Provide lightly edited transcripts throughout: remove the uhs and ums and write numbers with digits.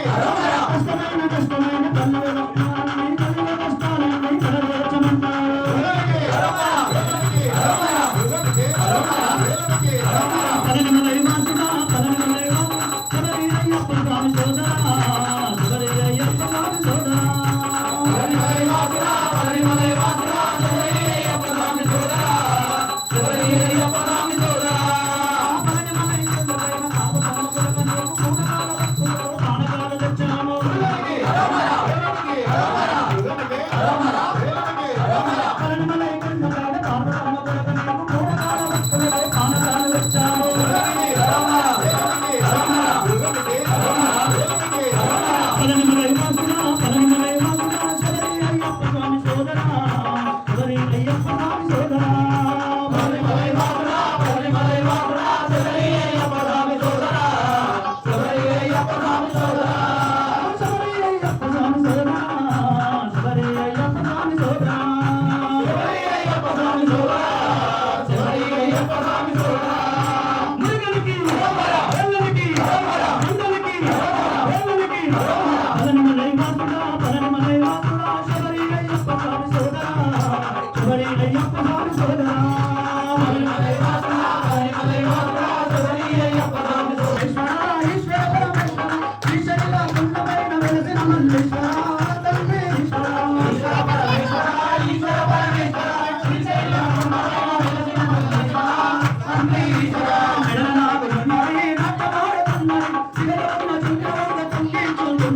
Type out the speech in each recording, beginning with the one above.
Thank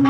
you.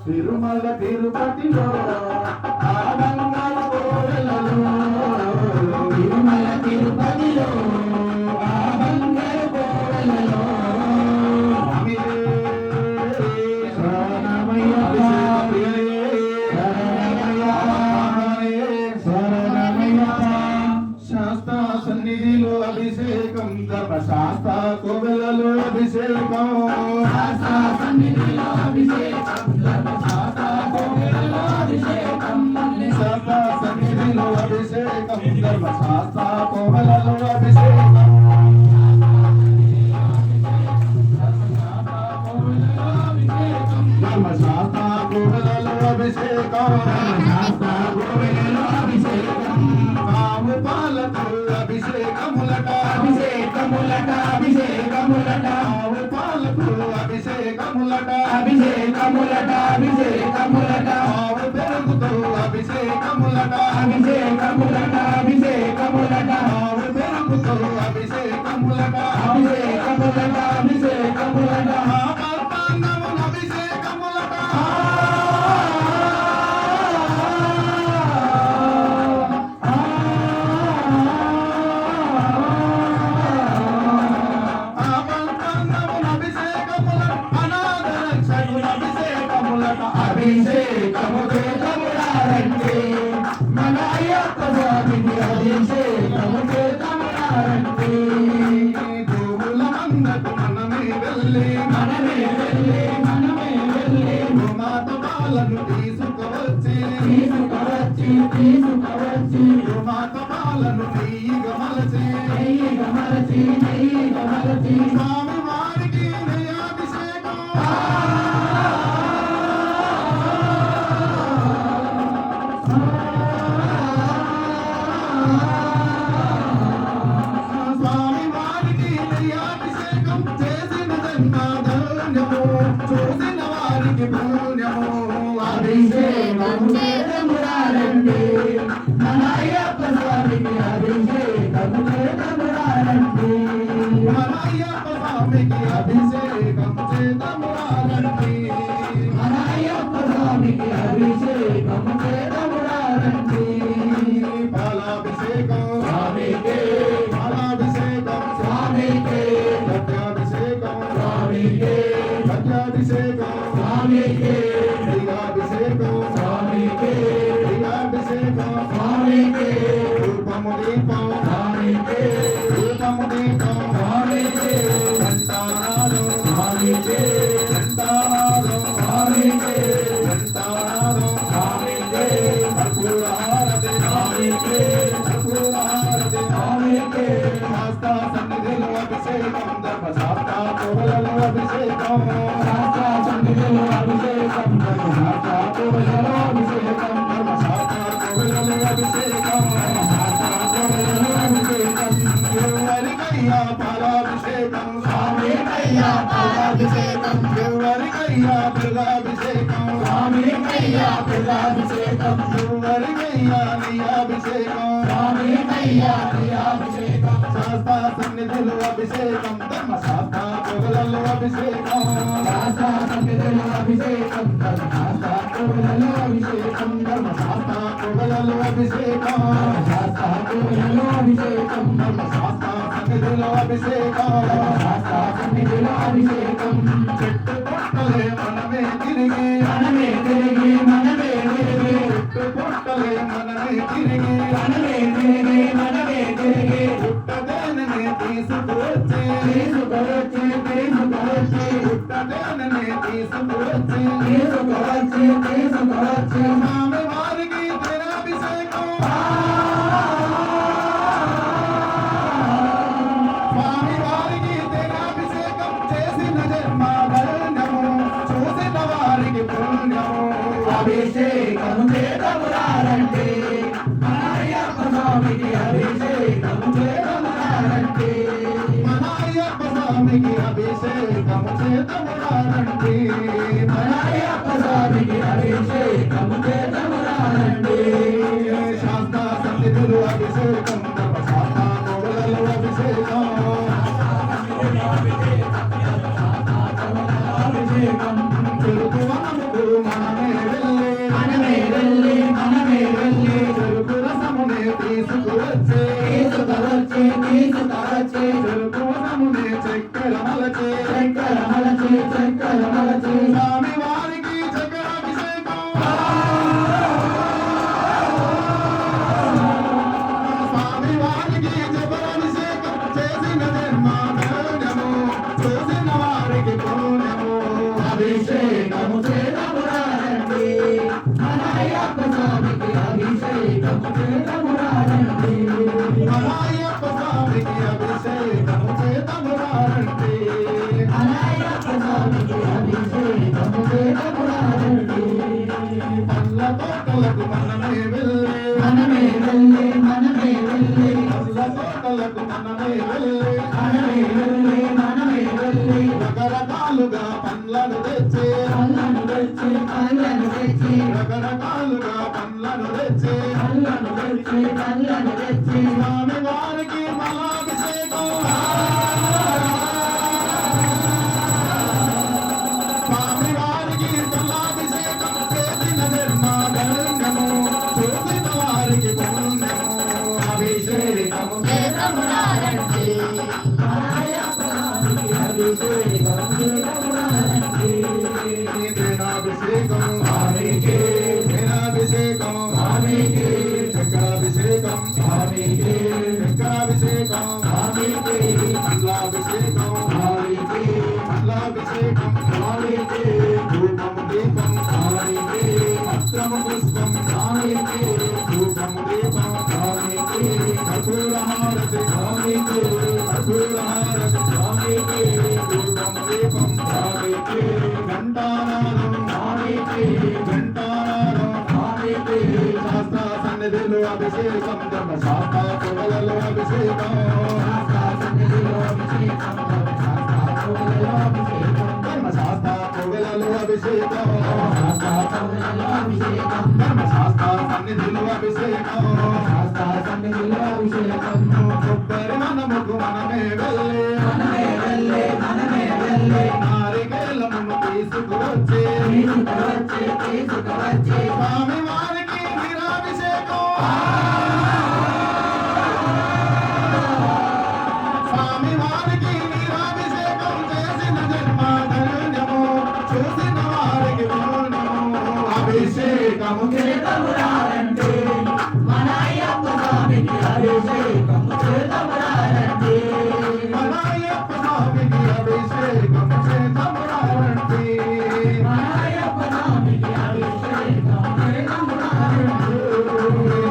Tirumala తిరుపతిలో ఆనందాల కోవెలలో తిరుమల తిరుపతిలో ఆనందాల కోవెలలో శాస్త్ర సన్నిధిలో అభిషేకం ధర్మశాస్త్ర కోవెలలో అభిషేకం శాస్త్ర సన్నిధిలో అభిషేకం ధర్మశాస్త్ర కోవెలలో అభిషేకం శాస్త్ర సన్నిధిలో అభిషేకం ధర్మశాస్త్ర కోవెలలో అభిషేకం ధర్మశాస్త్ర కోవెలలో అభిషేకం ధర్మశాస్త్ర కోవెలలో అభిషేకం కాము పాలతో అభిషేకములట అభిషేకములట అభిషేకములట కాము పాలతో అభిషేకములట అభిషేకములట అభిషేకములట కాము పెరుగుతో అభిషేకములట అభిషేకములట అభిషేకములట కాము పెరుగుతో అభిషేకములట అభిషేకములట అభిషేకములట అభిషేకము చేతములారంటే మన అయ్యప్ప స్వామికి అభిషేకము చేతములారంటే గోవుల మందకు మనమే వెళ్ళి మనమే వెళ్ళి మనమే పుణ్యము చూసిన వారికి పుణ్యము అభిషేకం చేద్దామురారండి మన అయ్యప్ప స్వామికి అభిషేకం చేద్దామురారండి మన అయ్యప్ప స్వామికి అభిషేకం చేద్దామురారండి మన అయ్యప్ప స్వామికి అభిషేకం చేద్దామురారండి పాలాభిషేకం స్వామికే పాలాభిషేకం స్వామికే సత్యాభిషేకం స్వామికే సత్యాభిషేకం స్వామికే లింగాభిషేకం స్వామికే లింగాభిషేకం స్వామికే రూపము దీపం స్వామికే రూపము దీపం స్వామికే ఘంటానాదం స్వామికే ఘంటానాదం స్వామికే ఘంటానాదం స్వామికే కర్పూరహారతి స్వామికే కర్పూరహారతి స్వామికే శాస్త్ర సన్నిధిలో అభిషేకం ధర్మశాస్త్ర కోవలలో అభిషేకం శాస్త్ర సన్నిధిలో అభిషేకం ధర్మశాస్త్ర కోవెలలో అభిషేకం ధర్మశాస్త్ర కోవలలో అభిషేకం శాస్త్ర కోవెలలో అభిషేకం ఎవరికయ్యా పాలాభిషేకం స్వామికయ్యా పాలాభిషేకం ఎవరికయ్యా బిల్లాభిషేకం స్వామికయ్యా పిల్లాభిషేకం ఎవరికయ్యా నీయాభిషేకం స్వామికయ్యా ప్రియాభిషేకం శాస్త్ర సన్నిధిలో అభిషేకం ధర్మశాస్త్ర కోవలలో అభిషేకం శాస్త్ర సన్నిధిలో అభిషేకం ధర్మశాస్త్ర కోవెలలో అభిషేకం ధర్మశాస్త్ర కోవలలో అభిషేకం శాస్త్ర కోవెలలో అభిషేకం ధర్మశాస్త్ర సన్నిధిలో అభిషేకం శాస్త్ర సన్నిధిలో అభిషేకం చెట్టు పొట్టలే మనమే తిరిగి మనమే తిరిగి మనమే తిరిగి చెట్టు పొట్టలే మనమే తిరిగి మనమే తిరిగి మనమే తిరిగి పుట్టదేననే తీసుకువచ్చి తీసుకొచ్చి తీసుకొచ్చి పుట్టదేననే తీసుకువచ్చి తీసుకొచ్చి తీసుకొచ్చి స్వామి వారికి దినాభిషేకం స్వామి వారికి దినాభిషేకం చేసిన జన్మ ధన్యము చూసిన వారికి పుణ్యము అభిషేకం చేద్దామురారండి మన అయ్యప్ప స్వామికి అభిషేకం చేద్దామురారండి మన అయ్యప్ప స్వామికి అభిషేకం చేతమురారండి మన అయ్యప్ప స్వామికి అభిషేకం చేద్దామురారండి శాస్త్ర సన్నిధులు అభిషేకం ధర్మశాస్త్ర కోవలలో అభిషేకం అభిషేకం చెరుకు వనముకు మనమే మనమే వెళ్ళి మనమే వెళ్ళి చెరుకు రసమునే తీసుకువచ్చే తీసుకొచ్చి తీసుకొచ్చి చెరుకు వనమునే చక్కెర మలచే చక్కెర మలచి చక్కెర మలచి స్వామి వారికి చక్కెరాభిషేకం స్వామి వారికి చక్కెరాభిషేకం చేసిన జన్మ ధన్యము చూసిన వారికి పుణ్యము అభిషేకము చేద్దామురారండి మన అయ్యప్ప స్వామికి అభిషేకము చేద్దామురారండి మన అయ్యప్ప స్వామికి అభిషేకం చేతమురారండి మన అయ్యప్ప స్వామికి అభిషేకము చేద్దామురారండి పల్ల తోటలకు మనమే వెళ్ళి మనమే వెళ్ళి మనమే వెళ్ళి పల్ల తోటలకు మనమే వెళ్ళి మనమే వెళ్ళి మనమే వెళ్ళి రకరకాలుగా పండ్లను తెచ్చి పళ్ళను తెచ్చి పళ్ళను తెచ్చి రకరకాలుగా పండ్లను తెచ్చి పళ్ళను తెచ్చి పళ్ళను తెచ్చి స్వామి వారికి మలాభిషేకం స్వామి వారికి మలాభిషేకం చేసిన జన్మ ధన్యము చూసిన వారికి పుణ్యము అభిషేకము చేద్దామురారండి మన అయ్యప్ప స్వామికి అభిషేకం చేద్దామురారండి దినాభిషేకం స్వామికి దినాభిషేకం స్వామికి చక్రాభిషేకం స్వామికి చక్రాభిషేకం స్వామికి పండ్లాభిషేకం స్వామికి పండ్లాభిషేకం స్వామికి ధూపము దీపం స్వామికి పత్రము పుష్పం స్వామికి ధూపము దీపం స్వామికి కర్పూరహారతి స్వామికి కర్పూరహారతి స్వామికి ధూపము దీపం స్వామికి ఘంటానాదం స్వామికి ఘంటానాదం స్వామికి శాస్త్ర సన్నిధిలో అభిషేకం ధర్మశాస్త్ర కోవలలో అభిషేకం శాస్త్ర సన్నిధిలో అభిషేకం ధర్మశాస్త్ర కోవెలలో అభిషేకం ధర్మశాస్త్ర అభిషేకం శాస్త్ర కవులలో అభిషేకం ధర్మశాస్త్ర సన్నిధిలో అభిషేకం శాస్త్ర సన్నిధిలో అభిషేకం కొబ్బరి మనముకు మనమే వెళ్ళే నారికేలమును తీసుకువచ్చే స్వామి వారికి వీరాభిషేకం స్వామి వారికి వీరాభిషేకం చేసిన జన్మ ధన్యము చూసిన వారికి పూర్ణము అభిషేకము చేతమురారంటే మన అయ్యప్ప స్వామికి అభిషేకము చేతమురారంటే మన అయ్యప్ప స్వామికి అభిషేకం చేతమురారంటే మన అయ్యప్ప స్వామికి అభిషేకము చేతమురారంటే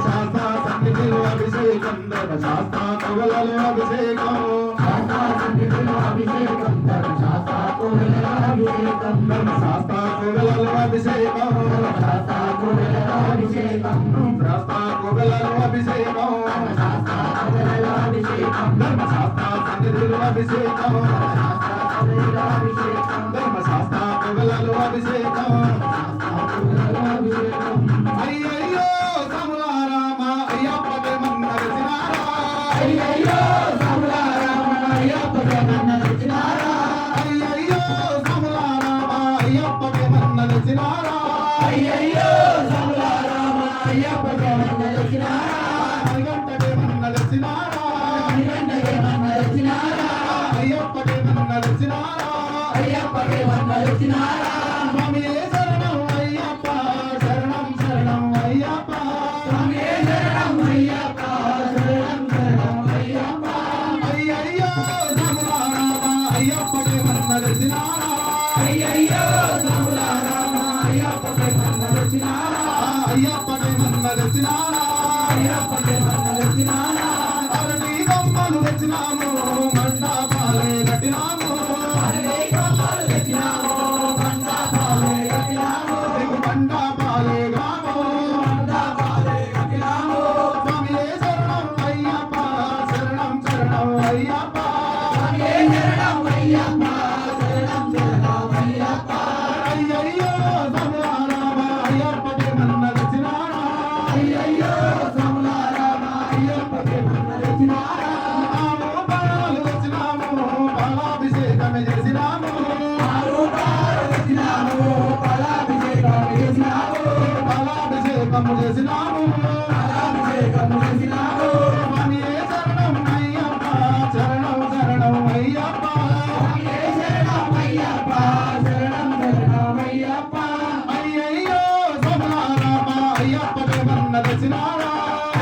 శాస్త్ర సన్నిధిలో అభిషేకం ధర్మశాస్త్ర కవులలో అభిషేకం శాస్త్ర సన్నిధిలో అభిషేకం ధర్మశాస్త్ర కోవెలలో అభిషేకం ధర్మశాస్త్ర కవులలో అభిషేకం శాస్త్ర కోవెలలో అభిషేకం శాస్త్ర కవులలో అభిషేకం శాస్త్ర కోవెలలో అభిషేకం ధర్మశాస్త్ర సన్నిధిలో అభిషేకం శాస్త్ర కోవెలలో అభిషేకం ధర్మశాస్త్ర కవులలో అభిషేకం కోవెలలో అభిషేకం అయ్యయ్యో సములారామ అయ్యప్పకే మన్నరసినారా అయ్యయ్యో సములారామ అయ్యప్పకే మన్నరసినారా అయ్యయ్యో సములారామ అయ్యప్పకే మన్నరసినారా అయ్యయ్యో సములారామ అయ్యప్పకే మన్నరసినారా మణిగంటకే మన్నరసినారా మణికంఠకే మన్నరసినారా అయ్యప్పకే మన్నరసినారా అయ్యప్పకే మన్నరసినారా స్వామియే శరణం అయ్యప్ప శరణం శరణం అయ్యప్ప స్వామియే శరణం అయ్యప్ప శరణం శరణం అయ్యప్ప అయ్యయ్యో సములారామ అయ్యప్పకే మన్నరసినారా అయ్యయ్యో సములారామ అయ్యప్పకే మన్నరసినారా అయ్యప్పకే మన్నరసినారా అయ్యప్పకే మన్నరసినారా అరటి బొమ్మలు తెచ్చినాము మండపాలే కట్టినాము అరే కమ్మలు తెచ్చినాము మండపాలే కట్టినాము నీకు మండపాలే గ్రాము మండపాలే కట్టినాము స్వామియే శరణం అయ్యప్ప శరణం శరణం అయ్యప్ప స్వామియే శరణం అయ్యప్ప శరణం శరణం అయ్యప్ప అయ్యయ్యో సములారామ అయ్యప్పకే మన్నరసినారా అయ్యయ్యో సములారామ అయ్యప్పకే మన్నరసినారా ఆము పాలు తెచ్చినాము పాలాభిషేకమే చేసినాము ఆరూపాలు తెచ్చినాము పలాభిషేకం చేసినాము పాలాభిషేకము చేసినాము పలాభిషేకం చేసినాము స్వామియే శరణం అయ్యప్ప శరణం శరణం అయ్యప్ప స్వామియే శరణం అయ్యప్ప శరణం శరణం అయ్యప్ప అయ్యయ్యో సములారామ అయ్యప్పకే మన్నరసినారా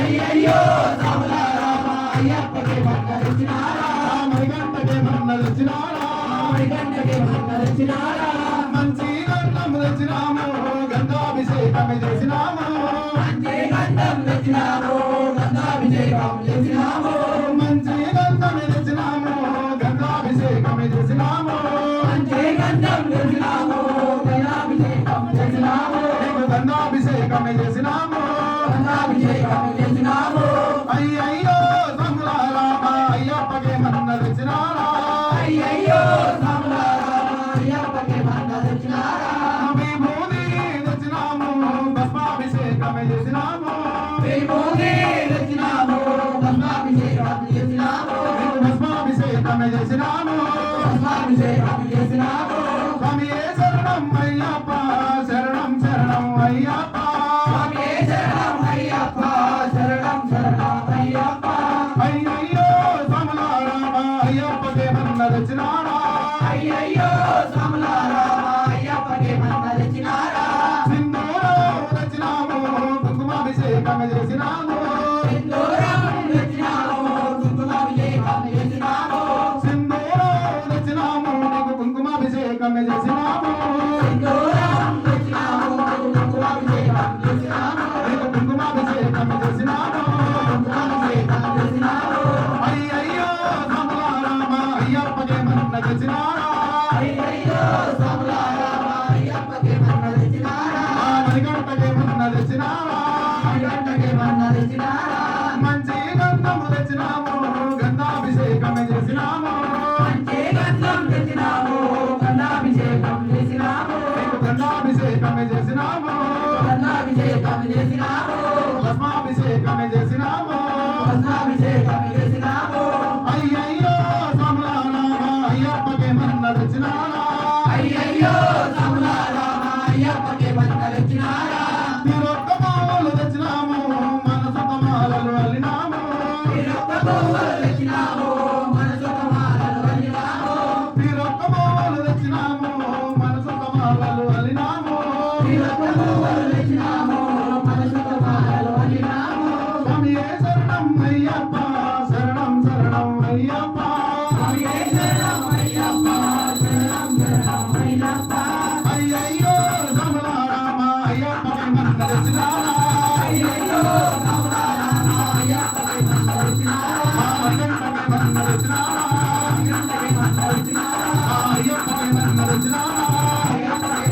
అయ్యయ్యో సములారామ అయ్యప్పకే మన్నరసినారా మణిగంటకే మన్నరసినారా మణికంఠకే మన్నరసినారా మంచి గంధం తెచ్చినాము గంగాభిషేకమే చేసినాము మంచి గంధం తెచ్చినాము గంధాభిషేకం చేసినాము మంచి గంధమే తెచ్చినాము గంగాభిషేకమే చేసినాము మంచి గంధం తెచ్చినాము గంధాభిషేకం చేసినాము నీకు గంగాభిషేకమే చేసినాము గంధాభిషేకం చేసినాము అయ్యయ్యో సములారామ అయ్యప్పకే మన్నరసినారా అయ్యయ్యో సములారామ అయ్యప్పకే మన్నరసినారా విభూతి తెచ్చినాము భస్మాభిషేకమే చేసినాము విభూతి తెచ్చినాము భస్మాభిషేకం చేసినాము భస్మాభిషేకమే చేసినాము భస్మాభిషేకం చేసినాము స్వామియే శరణం అయ్యప్ప శరణం శరణం అయ్యప్ప స్వామియే శరణం అయ్యప్ప శరణం శరణం అయ్యప్ప అయ్యయ్యో సములారామ అయ్యప్పకే మన్నరసినారా అయ్యయ్యో సములారామ అయ్యప్పకే మన్నరసినారా సింధూరం తెచ్చినాము కుంకుమాభిషేకమే చేసినాము సింధూరం తెచ్చినాము కుంకుమాభిషేకం చేసినాము సింధూరం తెచ్చినాము నీకు కుంకుమాభిషేకమే చేసినాము సింధూరం తెచ్చినాము కుంకుమాభిషేకం చేసినాము నీకు కుంకుమాభిషేకమే చేసినాము కుంకుమాభిషేకం చేసినాము అయ్యయ్యో సములారామ అయ్యప్పకే మన్నరసినారా అయ్యయ్యో సములారామ అయ్యప్పకే మాలలు అలినాము శ్రీరత్నము వరలించినాము మనసుతో మాలలు అల్లినాము స్వామియే శరణం అయ్యప్ప శరణం శరణం అయ్యప్ప స్వామియే శరణం అయ్యప్ప శరణం శరణం అయ్యప్ప అయ్యయ్యో రామ అయ్యప్ప మన్న తెచ్చినారా అయ్యయ్యో రామరామ అయ్యప్పకి మందలించినారా అయ్యప్పకి మన్న తెచ్చినారా అయ్యప్పకి మందలించినారా అయ్యప్పకి మన్న తెచ్చినారా అయ్యప్పకి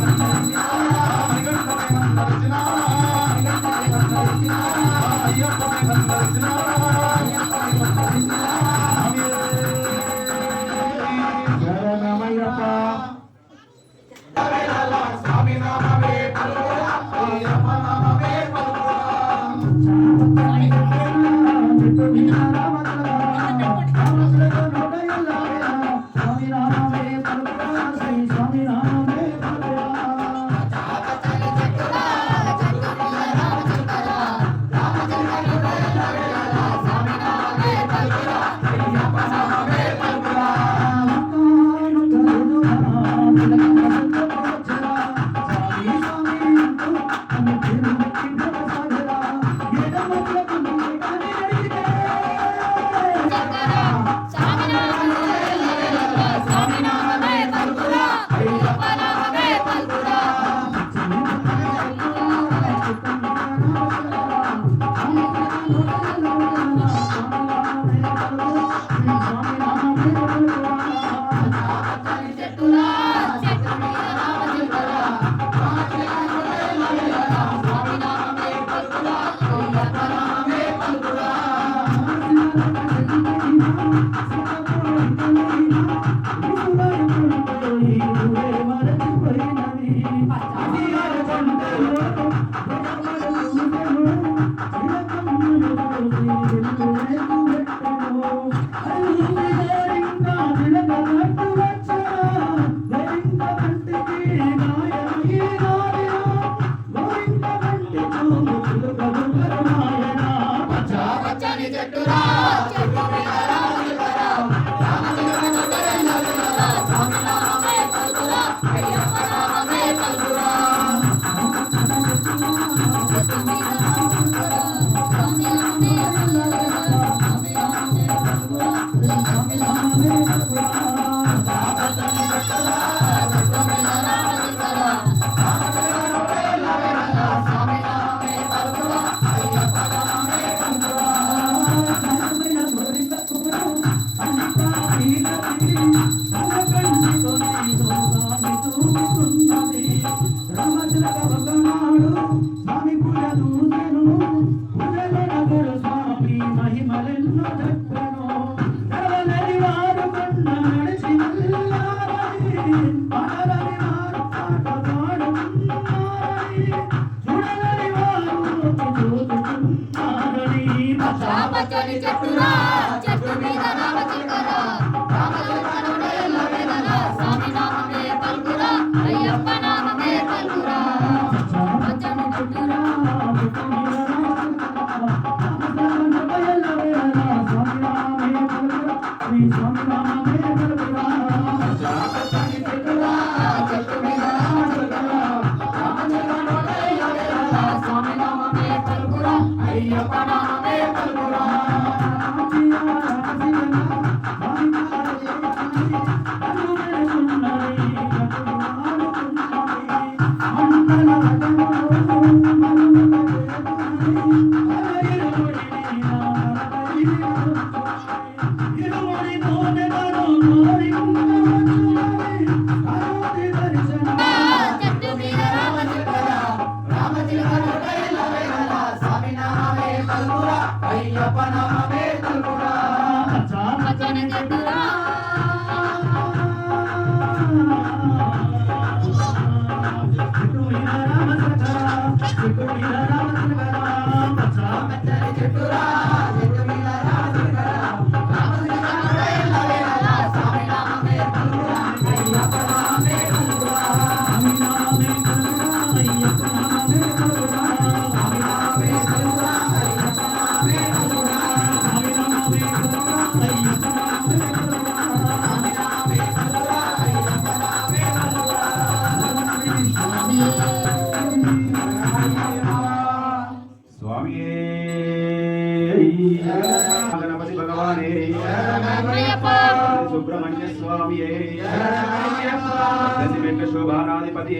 శోభానాధిపతి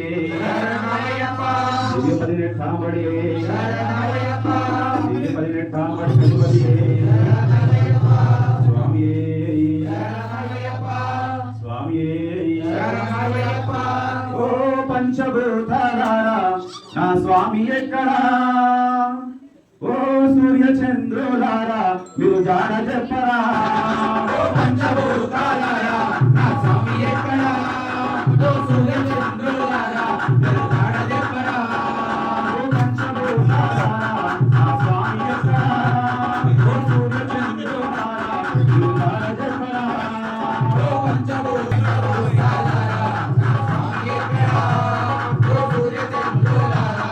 దివ్య పదినెట్టాంబడి దివ్య పదినెట్టాంబడి అధిపతి స్వామియే స్వామియే ఓ పంచభూతాలారా నా స్వామి ఎక్కడా ఓ సూర్య చంద్రులారా మీరు జాడ చెప్పరా ఓ పంచభూతాలారా నా స్వామి ఎక్కడా ఓ సూర్య చంద్రులారా మీరు జాడ చెప్పరా ఓ పంచభూతాలారా నా స్వామి ఎక్కడా ఓ సూర్య చంద్రులారా మీరు జాడ చెప్పరా ఓ పంచభూతాలారా నా స్వామి ఎక్కడా ఓ సూర్య చంద్రులారా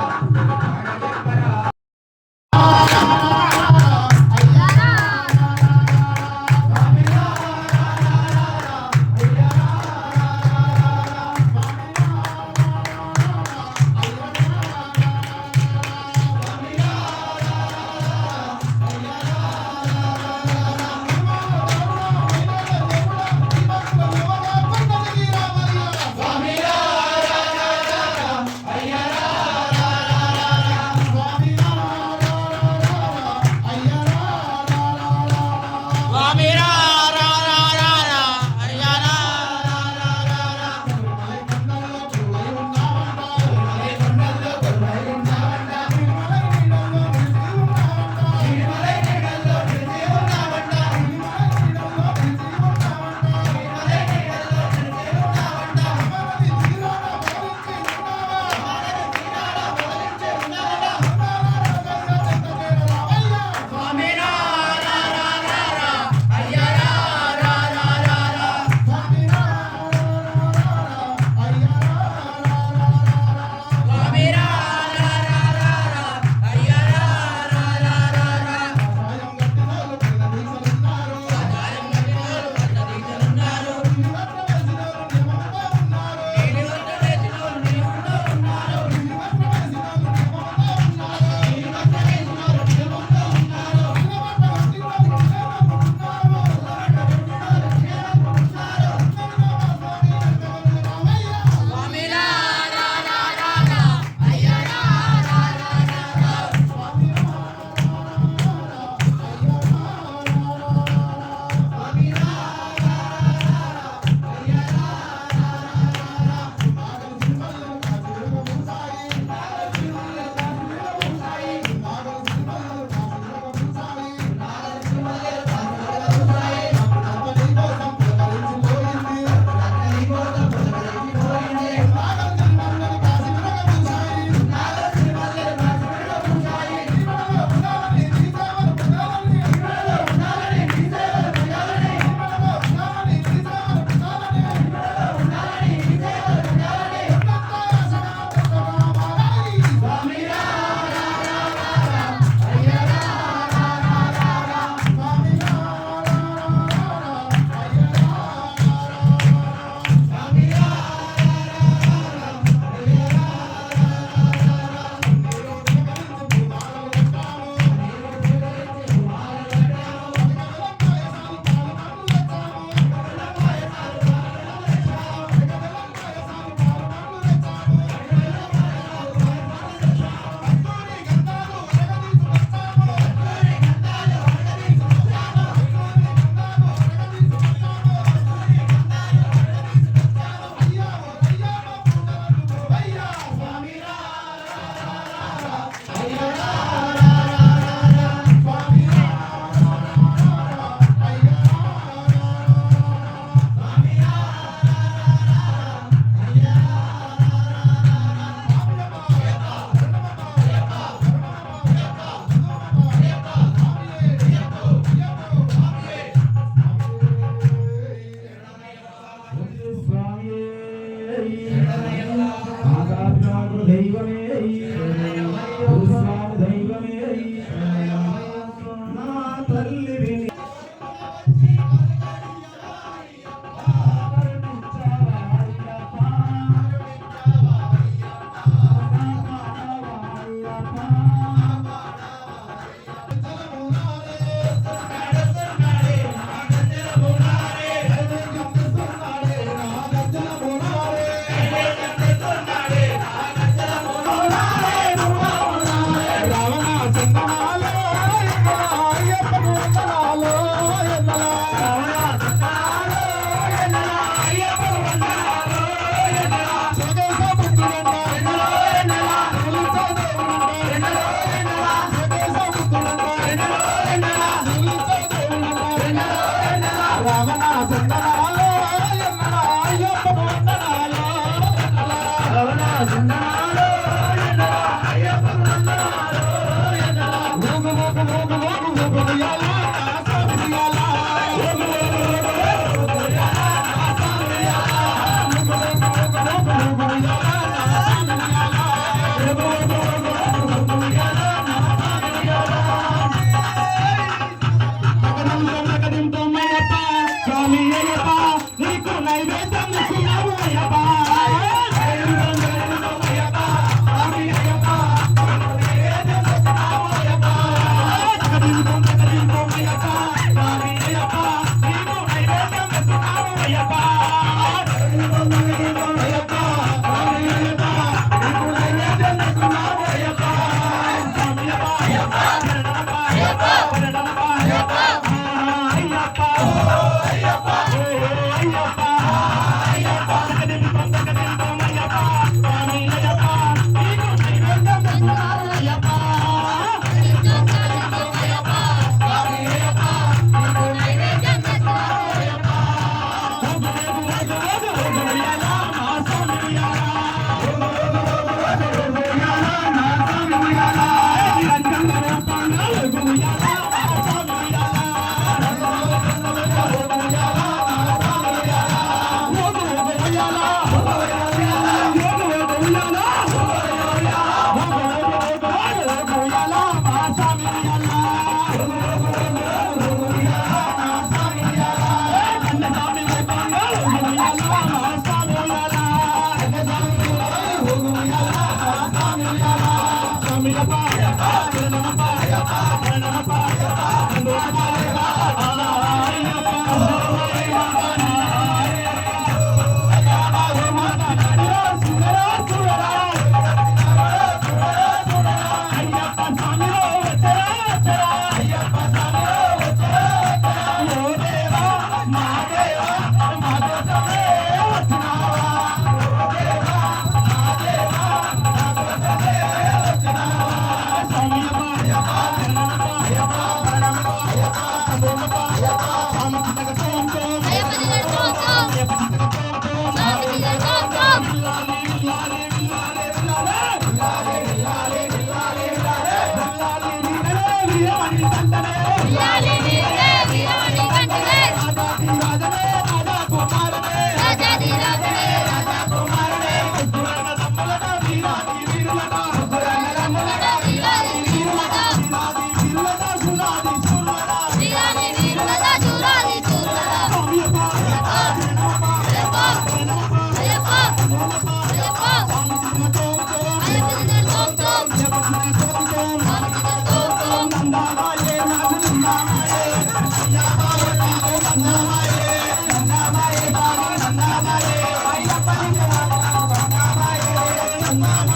Yeah.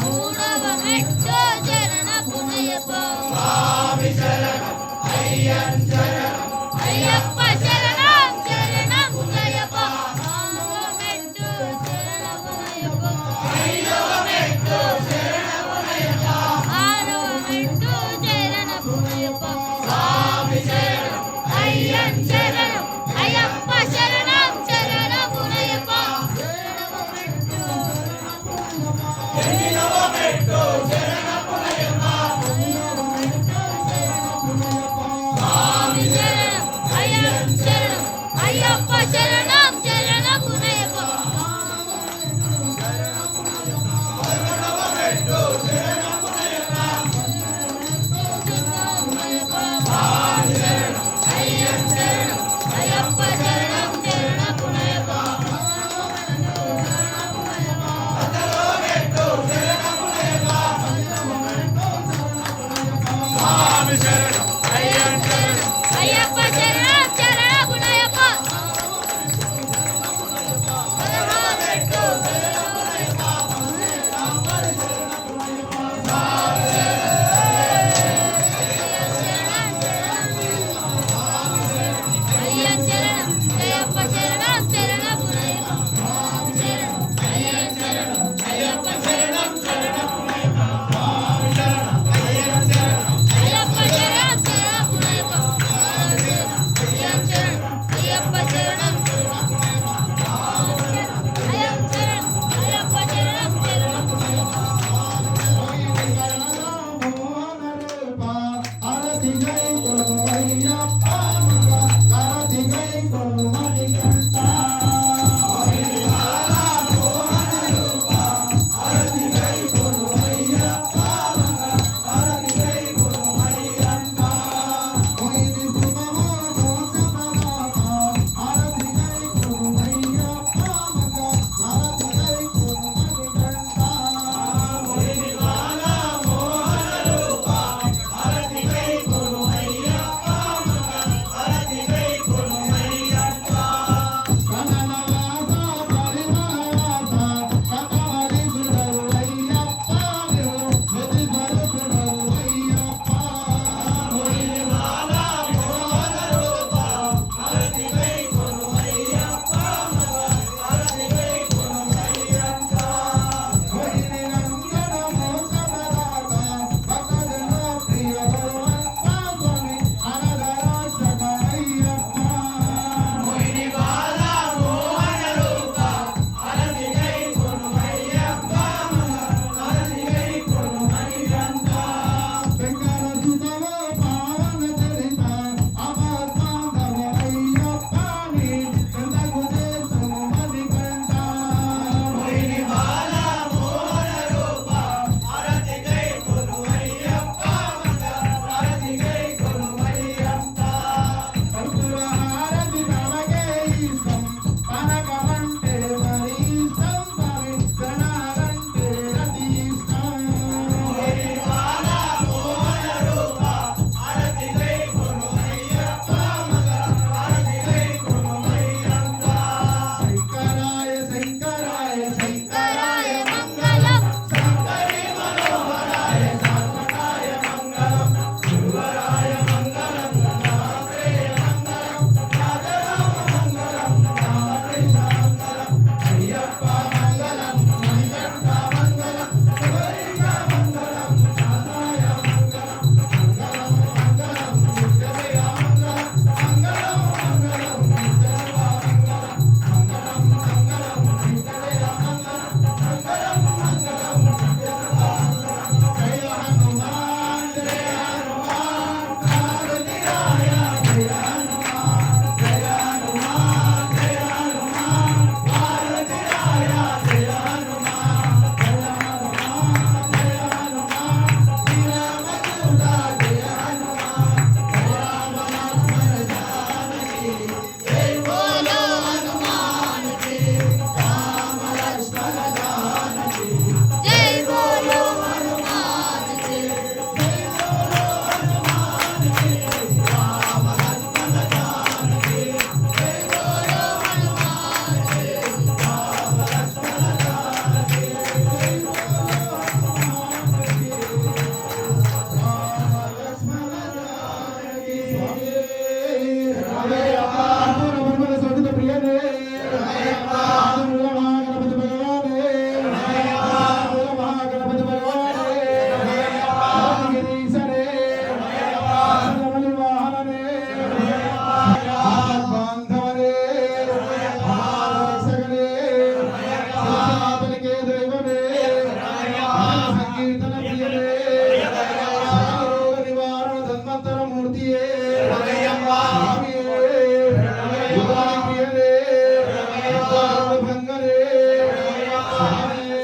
మూడవ మెట్టు శరణపునయ్యప్ప అయ్యప్ప శరణం శరణపునయ్యప్ప నాలుగవ మెట్టు శరణపునయ్యప్ప ఆరవ మెట్టు శరణపునయ్యప్ప అయ్యన్ శరణం అయ్యప్ప శరణం శరణపునయ్యప్ప స్వామి శరణం అయ్యన్ శరణం అయ్యప్ప శరణం శరణపునయ్యప్ప అయ్యన్ శరణం అయ్యప్ప శరణం శరణపునయ్యప్ప సంకీర్తన ప్రియలే రోగ నివారణ ధన్వంతర మూర్తియే స్వామియే యుగాది ప్రియలే భంగరే స్వామియే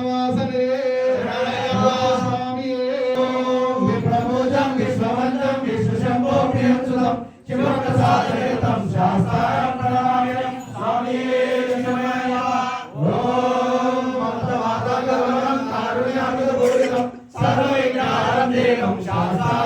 వాసనే స్వామియే విప్రభోజం విశ్వవంతం విశ్వశంభో ప్రియం సుతం శివప్రసాదయుతం శాస్త్రారం ప్రణామ్యం స్వామియే శరణమయ్య ఓం మమతవాతాగమనం కారుణ్యామృతపూరితం సర్వవిఘ్నహారం దేవం శాస్త్రారం